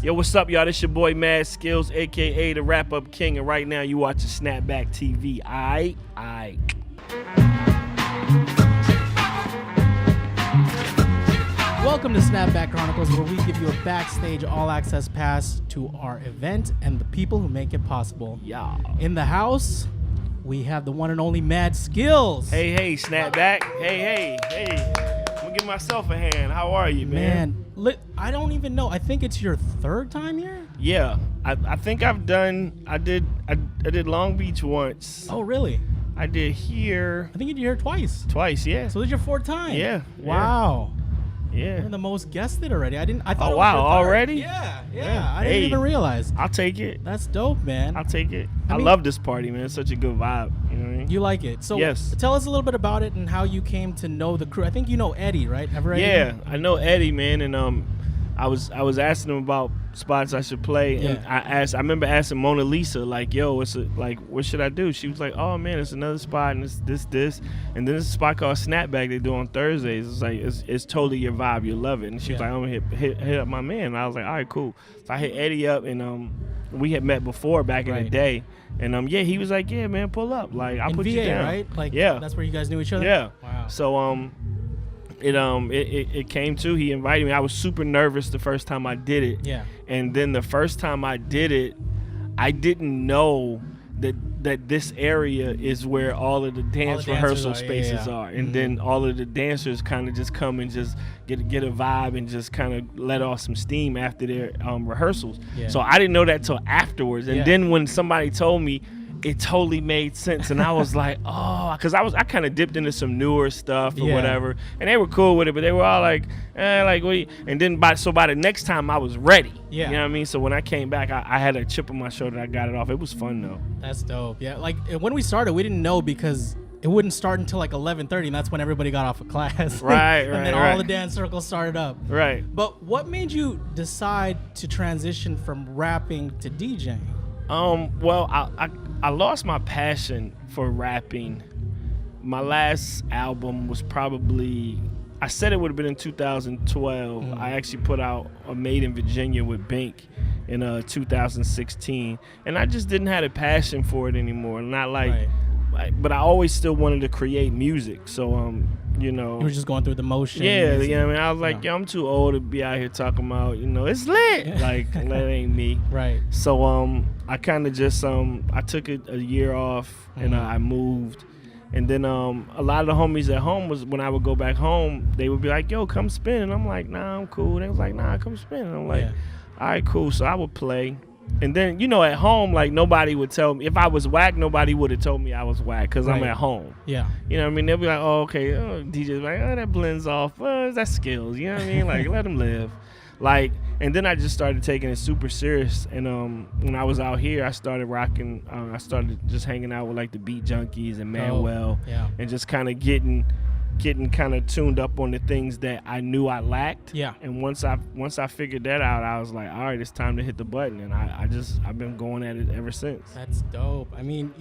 Yo, what's up, y'all? This your boy Mad Skillz, a.k.a. the Wrap-Up King, and right now you watching Snapback TV. Aight. Welcome to Snapback Chronicles, where we give you a backstage all-access pass to our event and the people who make it possible. Yeah. In the house, we have the one and only Mad Skillz. Hey, Snapback. Hey. I'm gonna give myself a hand. How are you, man? I don't even know. I think it's your third time here? Yeah. I think I did Long Beach once. Oh, really? I did here. I think you did here twice. Twice, yeah. So this is your fourth time? Yeah. Wow. Yeah. You're the most guested already. I thought Oh, it was wow, your third. already? Yeah. I didn't even realize. I'll take it. That's dope, man. I'll take it. I I mean- love this party, man. It's such a good vibe. You know what I mean? You like it. So Yes. Tell us a little bit about it and how you came to know the crew. I think you know Eddie, right? Ever Eddie? Yeah, I know Eddie, man, and I was asking him about spots I should play, and I remember asking Mona Lisa, like, yo, what should I do? She was like, oh man, it's another spot, and it's this, and then there's a spot called Snapback they do on Thursdays. It's like it's totally your vibe, you love it. And she was like, I'm gonna hit up my man. And I was like, all right, cool. So I hit Eddie up, and we had met before back in the day, and he was like, yeah, man, pull up, like I'll put VA, you down, right? Like, yeah, that's where you guys knew each other. Yeah. Wow. So it came to, he invited me. I was super nervous the first time I did it. Yeah. And then the first time I did it, I didn't know that this area is where all of the dance rehearsal spaces are. And then all of the dancers kind of just come and just get a vibe and just kind of let off some steam after their rehearsals. Yeah. So I didn't know that till afterwards. And then when somebody told me, it totally made sense, and I was like, oh, because I kind of dipped into some newer stuff or whatever, and they were cool with it, but they were all like, like what? And then by the next time I was ready. Yeah, you know what I mean. So when I came back, I had a chip on my shoulder. I got it off. It was fun though. That's dope. Yeah, like when we started, we didn't know because it wouldn't start until like 11:30, and that's when everybody got off of class. Right, and then all the dance circles started up. Right. But what made you decide to transition from rapping to DJing? Well, I lost my passion for rapping. My last album was probably, I said it would have been in 2012. I actually put out a Made in Virginia with Bink in 2016, and I just didn't have a passion for it anymore. Not but I always still wanted to create music. So you were just going through the motions. Yeah, you know what I mean? I was like, yo, I'm too old to be out here talking about, it's lit. Like, that ain't me. Right. So I kind of just I took a year off, and I moved. And then a lot of the homies at home was, when I would go back home, they would be like, yo, come spin. And I'm like, nah, I'm cool. They was like, nah, come spin. And I'm like, all right, cool. So I would play. And then, at home, like, nobody would tell me. If I was whack, nobody would have told me I was whack because I'm at home. Yeah. You know what I mean? They'll be like, oh, okay. Oh, DJ's like, oh, that blends off. That's Skillz. You know what I mean? Like, let them live. Like, and then I just started taking it super serious. And when I was out here, I started rocking. I started just hanging out with, like, the Beat Junkies and Manuel. And just kind of getting kind of tuned up on the things that I knew I lacked. Yeah. And once I figured that out, I was like, all right, it's time to hit the button. And I've been going at it ever since. That's dope. I mean,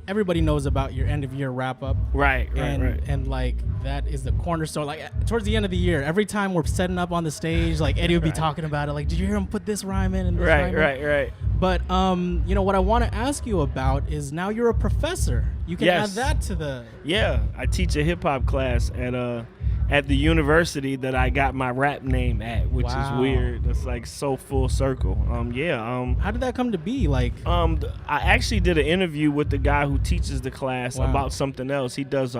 everybody knows about your end of year wrap up. Right. And like, that is the cornerstone. Like, towards the end of the year, every time we're setting up on the stage, like, Eddie would be talking about it. Like, did you hear him put this rhyme in? And this rhyme in? Right. But what I want to ask you about is, now you're a professor. You can add that to the. Yeah, I teach a hip hop class at the university that I got my rap name at, which is weird. It's like so full circle. How did that come to be? Like, I actually did an interview with the guy who teaches the class about something else. He does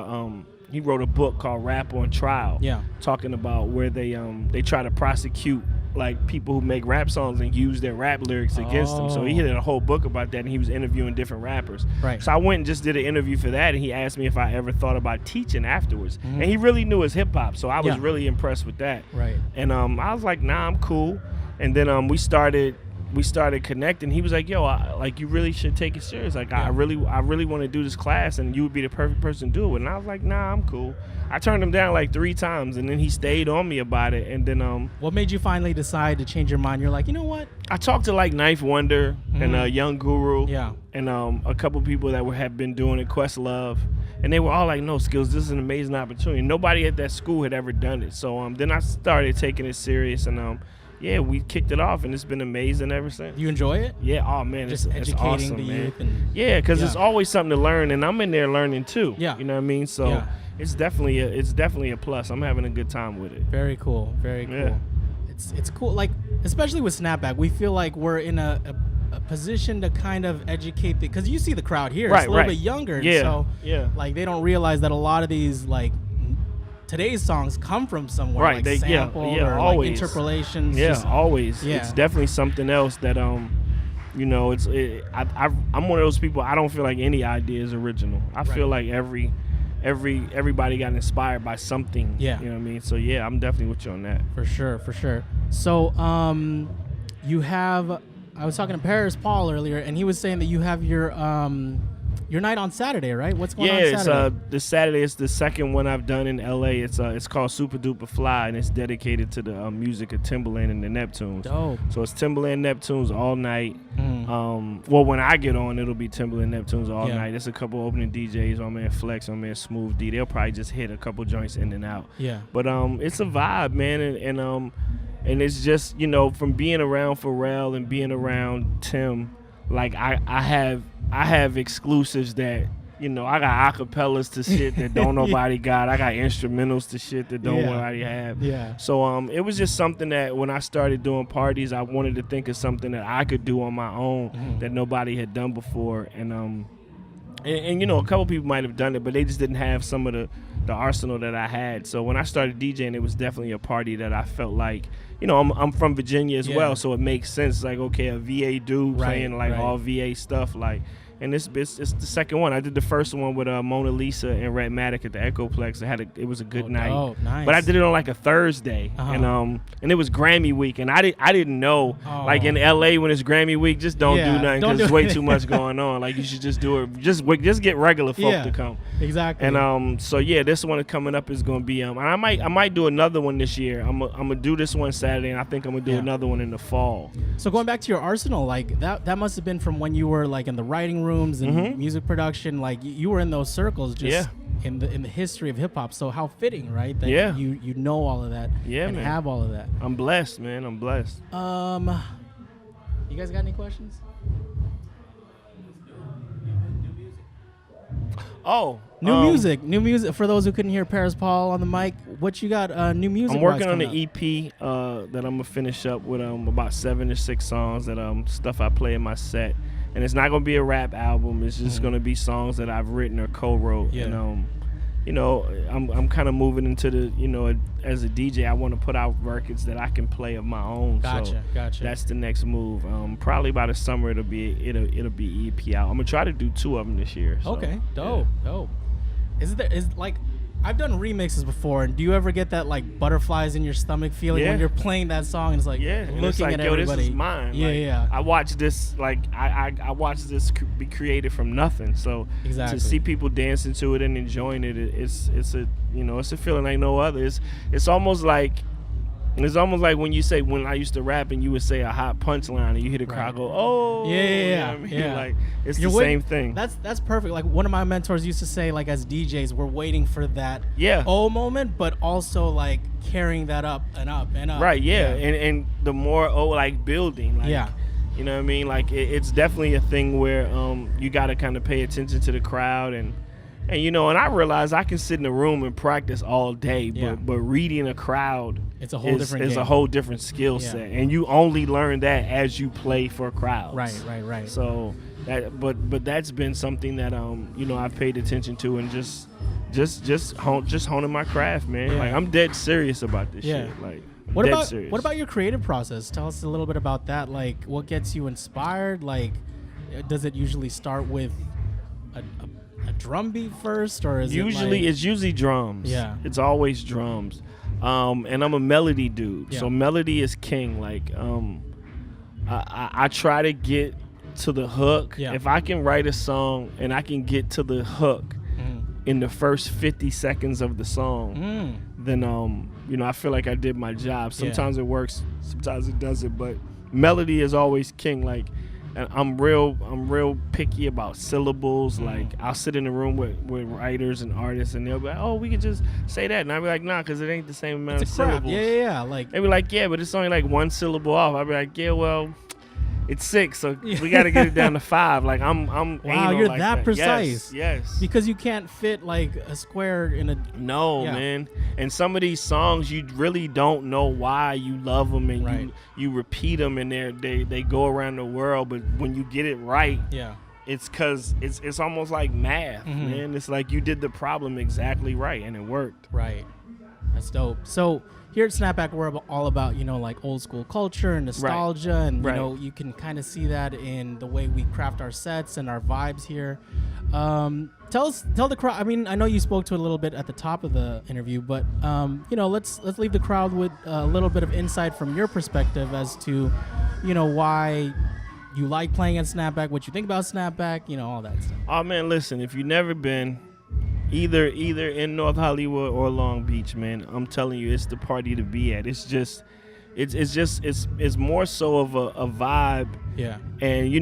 he wrote a book called Rap on Trial. Yeah, talking about where they try to prosecute, like, people who make rap songs and use their rap lyrics against them. So he did a whole book about that, and he was interviewing different rappers. Right. So I went and just did an interview for that, and he asked me if I ever thought about teaching afterwards. And he really knew his hip hop, so I was really impressed with that. Right. And I was like, nah, I'm cool. And then we started connecting. He was like, yo, like, you really should take it serious. Like, I really want to do this class, and you would be the perfect person to do it. And I was like, nah, I'm cool. I turned him down like 3 times, and then he stayed on me about it. And then what made you finally decide to change your mind? You're like, you know what? I talked to, like, Knife Wonder and Young Guru and a couple people that had been doing it, Questlove, and they were all like, no, Skillz, this is an amazing opportunity. Nobody at that school had ever done it. So then I started taking it serious, and yeah, we kicked it off, and it's been amazing ever since. You enjoy it? Yeah. Oh man, just educating it's awesome, the man. youth. And yeah, because it's always something to learn, and I'm in there learning too. Yeah. You know what I mean? So it's definitely a plus. I'm having a good time with it. Very cool. Very cool. Yeah. It's cool. Like, especially with Snapback, we feel like we're in a position to kind of educate because you see the crowd here. It's a little bit younger. Yeah. So like they don't realize that a lot of these like today's songs come from somewhere, right? Like sampled or always. Like interpolations. Yeah, always. Yeah. It's definitely something else that you know, I'm one of those people. I don't feel like any idea is original. I feel like everybody got inspired by something. Yeah, you know what I mean. So yeah, I'm definitely with you on that. For sure. So you have. I was talking to Paris Paul earlier, and he was saying that you have your night on Saturday, right? What's going on Saturday? Yeah, it's this Saturday. It's the second one I've done in LA. It's called Super Duper Fly, and it's dedicated to the music of Timbaland and the Neptunes. Dope. So it's Timbaland Neptunes all night. Well, when I get on, it'll be Timbaland Neptunes all night. There's a couple opening DJs. My man Flex, my man Smooth D. They'll probably just hit a couple joints in and out. Yeah. But it's a vibe, man, and it's just, you know, from being around Pharrell and being around Tim, like I have exclusives that, you know, I got acapellas to shit that don't nobody got. I got instrumentals to shit that don't nobody have. Yeah. So it was just something that when I started doing parties, I wanted to think of something that I could do on my own that nobody had done before. And you know, a couple people might have done it, but they just didn't have some of the arsenal that I had. So when I started DJing, it was definitely a party that I felt like, you know, I'm from Virginia as well, so it makes sense. Like, okay, a VA dude playing all VA stuff, like. And it's the second one. I did the first one with Mona Lisa and Redmatic at the Echoplex. It was a good night. Oh, nice. But I did it on like a Thursday, and it was Grammy week, and I didn't know. Like in LA when it's Grammy week, just don't do nothing because there's way too much going on. Like you should just do it. Just get regular folk to come. Exactly. And so yeah, this one coming up is gonna be and I might do another one this year. I'm gonna do this one Saturday, and I think I'm gonna do another one in the fall. So going back to your arsenal, like that must have been from when you were like in the writing rooms and music production, like you were in those circles just in the history of hip hop. So how fitting, right? That you know all of that and have all of that. I'm blessed, man. I'm blessed. You guys got any questions? New music. For those who couldn't hear Paris Paul on the mic, what you got? New music. I'm working on an EP that I'm gonna finish up with about 7 or 6 songs that stuff I play in my set, and it's not gonna be a rap album. It's just gonna be songs that I've written or co-wrote. Yeah. And you know, I'm kind of moving into the, you know, as a DJ, I want to put out records that I can play of my own. Gotcha. That's the next move. Probably by the summer it'll be EP out. I'm gonna try to do 2 of them this year. So, okay, dope. Is like, I've done remixes before, and do you ever get that like butterflies in your stomach feeling when you're playing that song and it's like looking at everybody? This is mine. Yeah. I watched this I watched this be created from nothing. So to see people dancing to it and enjoying it, it's a, you know, it's a feeling like no other. It's almost like when I used to rap and you would say a hot punchline and you hear the crowd go, oh, yeah. You know what I mean? Like it's the same thing. That's perfect. Like one of my mentors used to say, like as DJs, we're waiting for that moment, but also like carrying that up and up and up. Right, yeah. And the more like building. Like, you know what I mean? Like it's definitely a thing where you got to kind of pay attention to the crowd and you know, and I realize I can sit in a room and practice all day, but reading a crowd it's a whole different game. A whole different skill set, and you only learn that as you play for crowds. Right. So but that's been something that you know, I've paid attention to and just honing my craft, man. Yeah. Like I'm dead serious about this shit. Like what about your creative process? Tell us a little bit about that. Like what gets you inspired? Like does it usually start with a drum beat first, or is it's usually drums? It's always drums. And I'm a melody dude, so melody is king. Like I try to get to the hook. If I can write a song and I can get to the hook in the first 50 seconds of the song, then you know, I feel like I did my job. Sometimes it works, sometimes it doesn't, but melody is always king. Like And I'm real picky about syllables. Like I'll sit in a room with writers and artists, and they'll be like, "Oh, we can just say that," and I'll be like, "Nah, because it ain't the same amount of syllables." Yeah. Like they be like, "Yeah, but it's only like one syllable off." I'll be like, "Yeah, well, it's 6, so we got to get it down to 5." Like I'm wow, you're like that precise. Yes. Because you can't fit like a square in a. No, man. And some of these songs, you really don't know why you love them, and you repeat them, and they go around the world. But when you get it right, it's because it's almost like math, man. It's like you did the problem exactly right, and it worked. Right. That's dope. So here at Snapback, we're all about, like old school culture and nostalgia, and you can kind of see that in the way we craft our sets and our vibes here. Tell the crowd. I mean, I know you spoke to it a little bit at the top of the interview, but let's leave the crowd with a little bit of insight from your perspective as to, why you like playing at Snapback, what you think about Snapback, all that stuff. Oh man, listen, if you've never been either in North Hollywood or Long Beach, man, I'm telling you, it's the party to be at. It's more so of a vibe. Yeah. And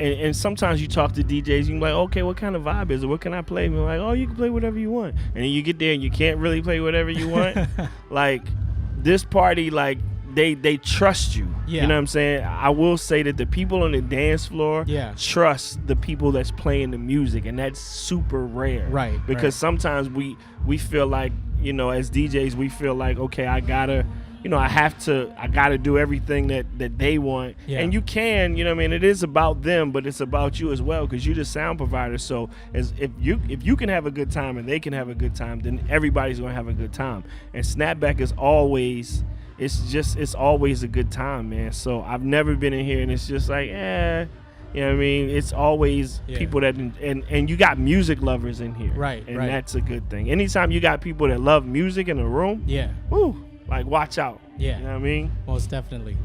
and sometimes you talk to DJs, you can be like, okay, what kind of vibe is it? What can I play? And you're like, oh, you can play whatever you want. And then you get there and you can't really play whatever you want. Like this party, like they trust you. Yeah. You know what I'm saying? I will say that the people on the dance floor trust the people that's playing the music, and that's super rare. Right. Because sometimes we feel like, as DJs, we feel like, okay, I gotta do everything that they want. Yeah. And you can, it is about them, but it's about you as well, because you're the sound provider. So if you can have a good time and they can have a good time, then everybody's gonna have a good time. And Snapback is always a good time, man. So I've never been in here and it's just like, you know what I mean? It's always people that, and you got music lovers in here. Right. And that's a good thing. Anytime you got people that love music in a room, like watch out. Yeah. You know what I mean? Most definitely.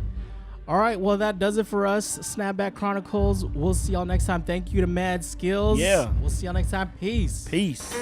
All right, well, that does it for us, Snapback Chronicles. We'll see y'all next time. Thank you to Mad Skillz. Yeah. We'll see y'all next time. Peace. Peace.